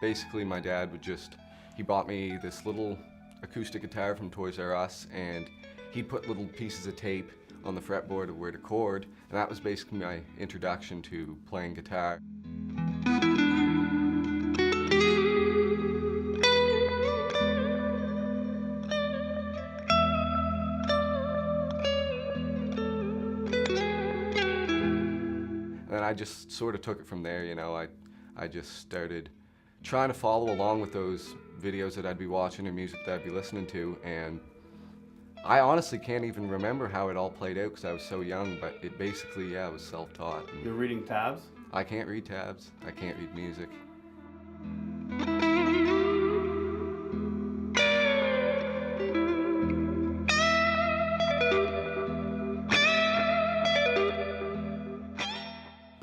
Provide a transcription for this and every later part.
Basically, my dad he bought me this little acoustic guitar from Toys R Us, and he'd put little pieces of tape on the fretboard of where to chord, and that was basically my introduction to playing guitar. And then I just sort of took it from there, you know. I just started trying to follow along with those videos that I'd be watching or music that I'd be listening to, and I honestly can't even remember how it all played out because I was so young, but it basically, yeah, was self-taught. You're reading tabs? I can't read tabs. I can't read music.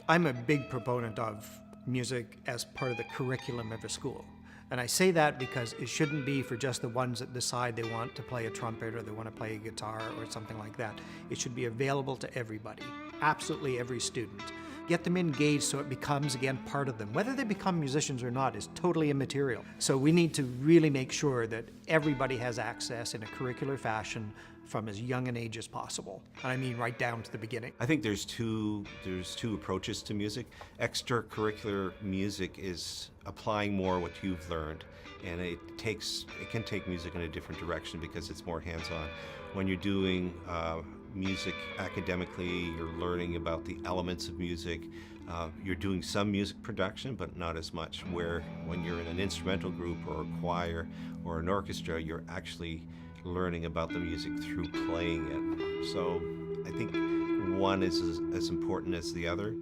I'm a big proponent of music as part of the curriculum of a school. And I say that because it shouldn't be for just the ones that decide they want to play a trumpet or they want to play a guitar or something like that. It should be available to everybody, absolutely every student. Get them engaged so it becomes, again, part of them. Whether they become musicians or not is totally immaterial. So we need to really make sure that everybody has access in a curricular fashion from as young an age as possible. And I mean right down to the beginning. I think there's two approaches to music. Extracurricular music is applying more what you've learned, and it can take music in a different direction because it's more hands-on. When you're doing music academically, you're learning about the elements of music. You're doing some music production, but not as much. Where when you're in an instrumental group or a choir or an orchestra, you're actually learning about the music through playing it. So I think one is as important as the other.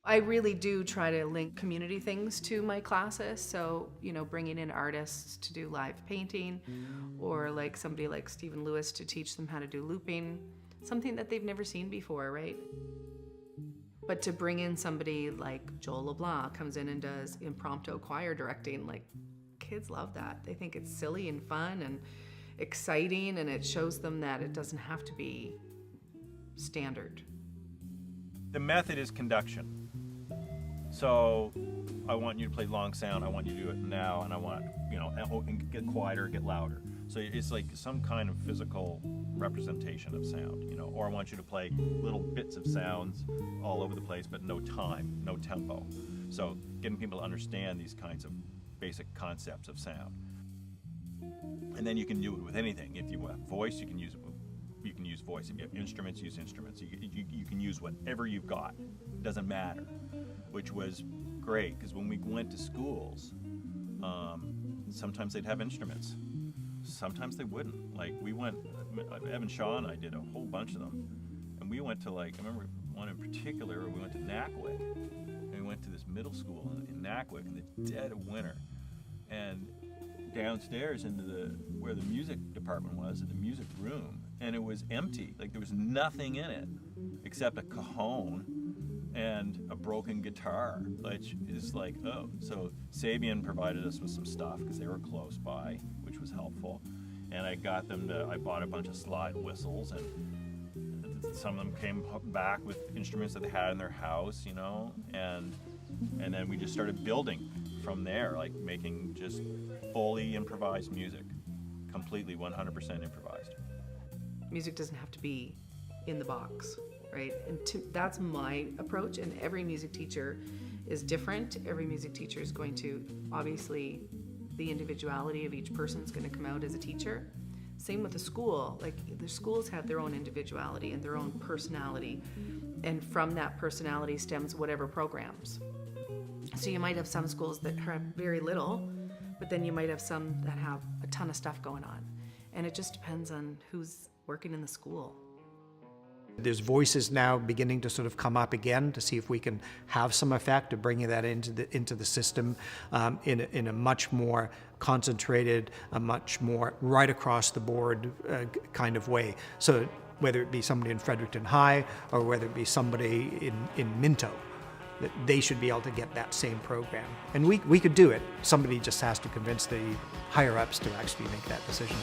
I really do try to link community things to my classes. So, you know, bringing in artists to do live painting, or like somebody like Stephen Lewis to teach them how to do looping, something that they've never seen before, right? But to bring in somebody like Joel LeBlanc comes in and does impromptu choir directing, like, kids love that. They think it's silly and fun and exciting, and it shows them that it doesn't have to be standard. The method is conduction. So I want you to play long sound, I want you to do it now, and I want, you know, and get quieter, get louder. So it's like some kind of physical representation of sound, you know, or I want you to play little bits of sounds all over the place, but no time, no tempo. So getting people to understand these kinds of basic concepts of sound. And then you can do it with anything. If you have voice, you can use voice. If you have instruments, use instruments. You can use whatever you've got. It doesn't matter, which was great, because when we went to schools, sometimes they'd have instruments. Sometimes they wouldn't. Like we went, Evan Shaw and I did a whole bunch of them, and we went to, like, I remember one in particular, we went to Nackwick, and we went to this middle school in Nackwick in the dead of winter, and downstairs into where the music department was, in the music room, and it was empty. Like there was nothing in it except a cajon and a broken guitar, which is like, oh. So Sabian provided us with some stuff because they were close by, which was helpful. And I bought a bunch of slide whistles, and some of them came back with instruments that they had in their house, you know, and then we just started building from there, like making just fully improvised music, completely 100% improvised. Music doesn't have to be in the box, right? And that's my approach, and every music teacher is different. Every music teacher is going to, obviously, the individuality of each person is going to come out as a teacher. Same with the school. Like, the schools have their own individuality and their own personality, and from that personality stems whatever programs. So you might have some schools that have very little, but then you might have some that have a ton of stuff going on. And it just depends on who's working in the school. There's voices now beginning to sort of come up again to see if we can have some effect of bringing that into the system in a much more concentrated, a much more right across the board kind of way. So whether it be somebody in Fredericton High or whether it be somebody in Minto, that they should be able to get that same program. And we could do it. Somebody just has to convince the higher-ups to actually make that decision.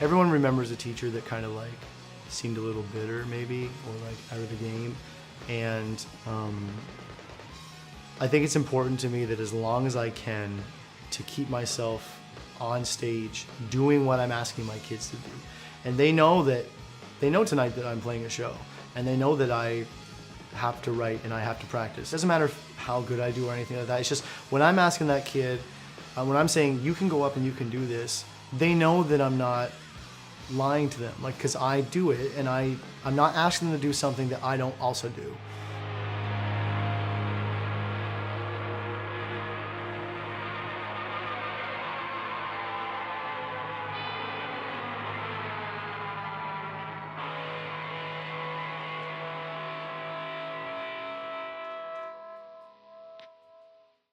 everyone remembers a teacher that kind of like seemed a little bitter maybe, or like out of the game. And I think it's important to me that as long as I can, to keep myself on stage doing what I'm asking my kids to do. And they know tonight that I'm playing a show, and they know that I have to write and I have to practice. It doesn't matter how good I do or anything like that. It's just when I'm asking that kid, when I'm saying you can go up and you can do this, they know that I'm not lying to them, like, because I do it, and I'm not asking them to do something that I don't also do.